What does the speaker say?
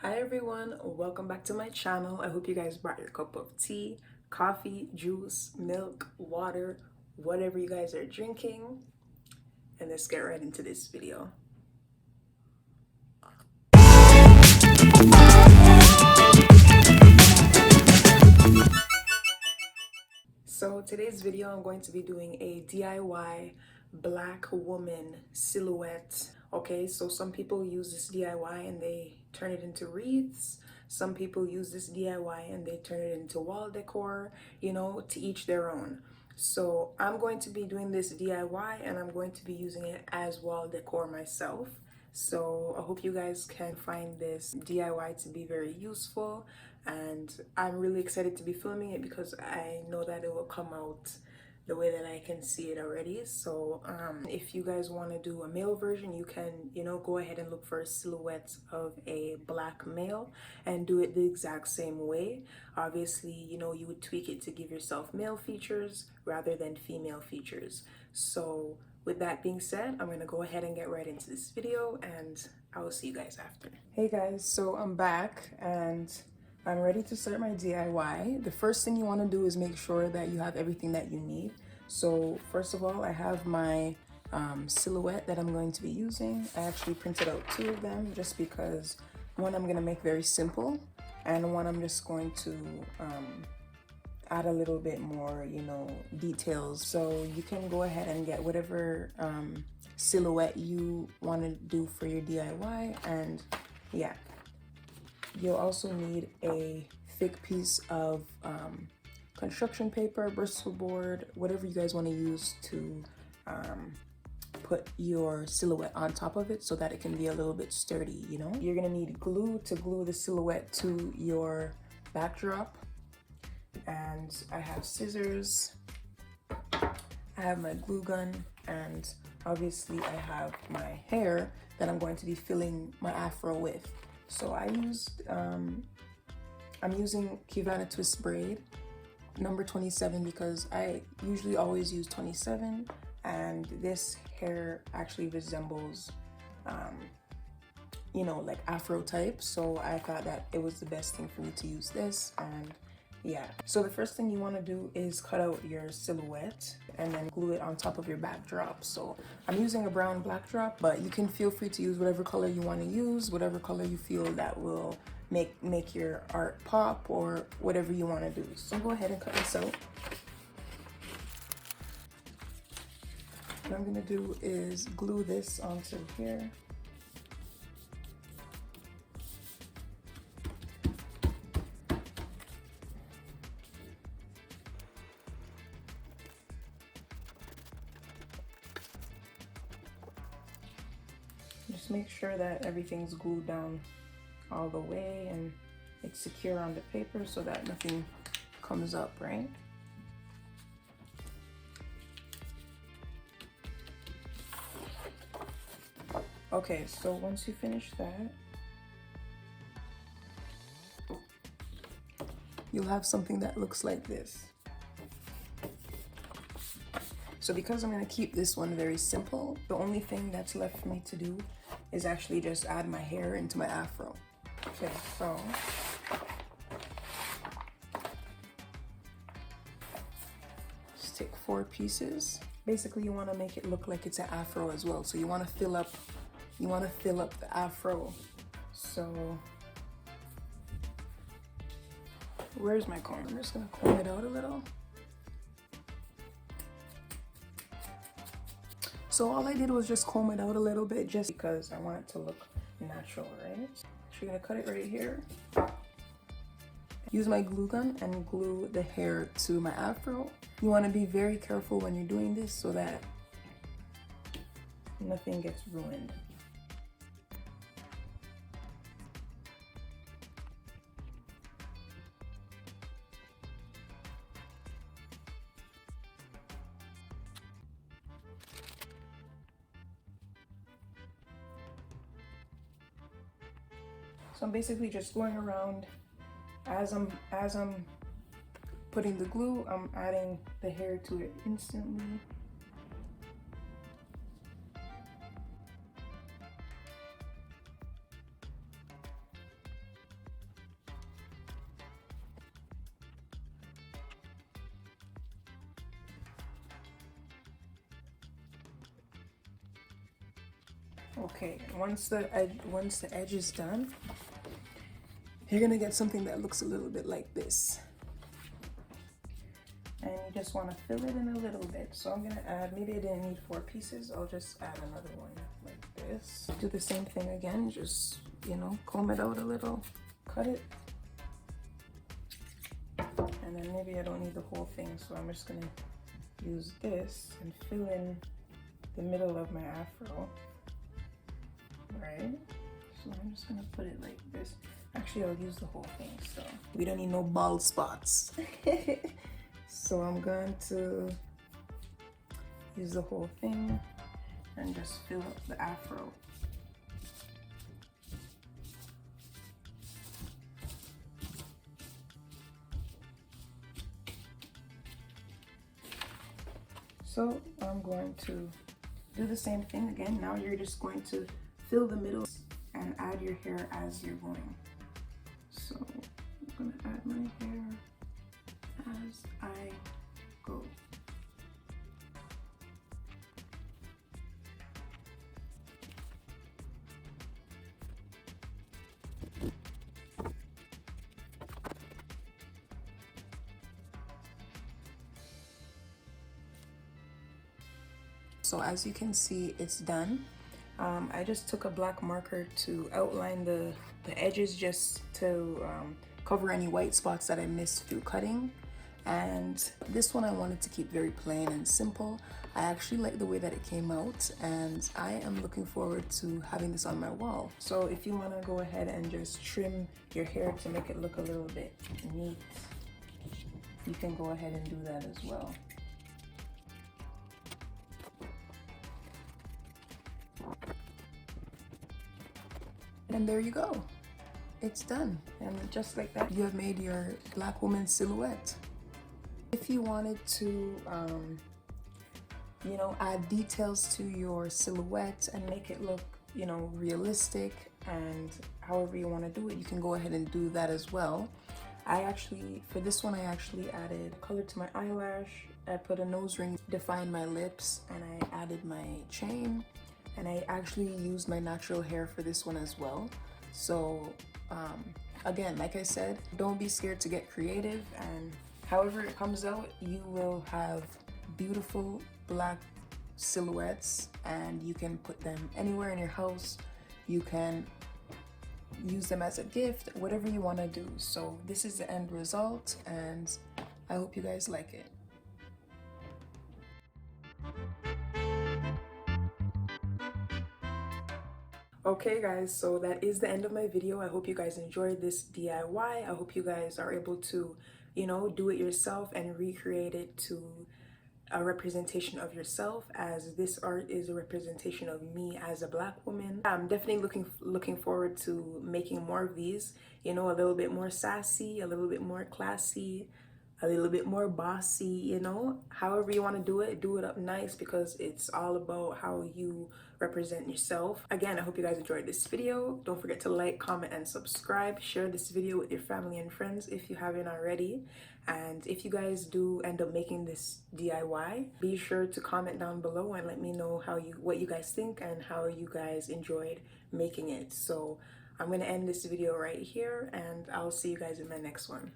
Hi everyone, welcome back to my channel. I hope you guys brought your cup of tea, coffee, juice, milk, water, whatever you guys are drinking, and let's get right into this video. So today's video I'm going to be doing a DIY black woman silhouette. Okay, so some people use this DIY and they turn it into wreaths. Some people use this DIY and they turn it into wall decor, to each their own. So I'm going to be doing this DIY and I'm going to be using it as wall decor myself. So I hope you guys can find this DIY to be very useful, and I'm really excited to be filming it because I know that it will come out the way that I can see it already. So if you guys want to do a male version, you can, go ahead and look for a silhouette of a black male and do it the exact same way. Obviously, you would tweak it to give yourself male features rather than female features. So with that being said, I'm gonna go ahead and get right into this video and I will see you guys after. Hey guys, so I'm back and I'm ready to start my DIY. The first thing you want to do is make sure that you have everything that you need. So first of all, I have my silhouette that I'm going to be using. I actually printed out two of them just because one I'm going to make very simple and one I'm just going to add a little bit more, details. So you can go ahead and get whatever silhouette you want to do for your DIY. And yeah, you'll also need a thick piece of construction paper, Bristol board, whatever you guys want to use to put your silhouette on top of it so that it can be a little bit sturdy, You're gonna need glue to glue the silhouette to your backdrop. And I have scissors, I have my glue gun, and obviously I have my hair that I'm going to be filling my afro with. So I'm using Kivana Twist Braid number 27 because I usually always use 27, and this hair actually resembles like afro type, so I thought that it was the best thing for me to use this. And yeah, so the first thing you want to do is cut out your silhouette and then glue it on top of your backdrop. So I'm using a brown backdrop, but you can feel free to use whatever color you want to use, whatever color you feel that will make your art pop, or whatever you want to do. So go ahead and cut this out. What I'm gonna do is glue this onto here. Just make sure that everything's glued down all the way and it's secure on the paper so that nothing comes up, right? Okay, so once you finish that, you'll have something that looks like this. So because I'm gonna keep this one very simple, the only thing that's left for me to do is actually just add my hair into my afro. Okay, so just take 4 pieces. Basically, you want to make it look like it's an afro as well. So you want to fill up the afro. So where's my comb? I'm just gonna comb it out a little. So all I did was just comb it out a little bit just because I want it to look natural, right? So you're gonna cut it right here. Use my glue gun and glue the hair to my afro. You want to be very careful when you're doing this so that nothing gets ruined. So I'm basically just going around as I'm putting the glue, I'm adding the hair to it instantly. Okay, once the edge is done, you're gonna get something that looks a little bit like this. And you just want to fill it in a little bit. So I'm gonna add, maybe I didn't need 4 pieces, I'll just add another one like this. Do the same thing again, just, you know, comb it out a little, cut it. And then maybe I don't need the whole thing, so I'm just gonna use this and fill in the middle of my afro, right? So I'm just gonna put it like this. Actually, I'll use the whole thing, so we don't need no bald spots. So I'm going to use the whole thing and just fill up the afro. So I'm going to do the same thing again. Now you're just going to fill the middle and add your hair as you're going. So I'm gonna add my hair as I go. So as you can see, it's done. I just took a black marker to outline the edges, just to cover any white spots that I missed through cutting. And this one I wanted to keep very plain and simple. I actually like the way that it came out, and I am looking forward to having this on my wall. So if you want to go ahead and just trim your hair to make it look a little bit neat, you can go ahead and do that as well. And there you go. It's done. And just like that, you have made your black woman silhouette. If you wanted to, you know, add details to your silhouette and make it look, you know, realistic, and however you want to do it, you can go ahead and do that as well. For this one, I actually added color to my eyelash. I put a nose ring, defined my lips, and I added my chain. And I actually used my natural hair for this one as well. So again, like I said, don't be scared to get creative, and however it comes out, you will have beautiful black silhouettes, and you can put them anywhere in your house. You can use them as a gift, whatever you want to do. So this is the end result, and I hope you guys like it. Okay guys, so that is the end of my video. I hope you guys enjoyed this DIY. I hope you guys are able to, you know, do it yourself and recreate it to a representation of yourself, as this art is a representation of me as a black woman. I'm definitely looking forward to making more of these, you know, a little bit more sassy, a little bit more classy, a little bit more bossy, you know. However you want to do it up nice, because it's all about how you represent yourself. Again, I hope you guys enjoyed this video. Don't forget to like, comment, and subscribe. Share this video with your family and friends if you haven't already. And if you guys do end up making this DIY, be sure to comment down below and let me know what you guys think and how you guys enjoyed making it. So I'm gonna end this video right here, and I'll see you guys in my next one.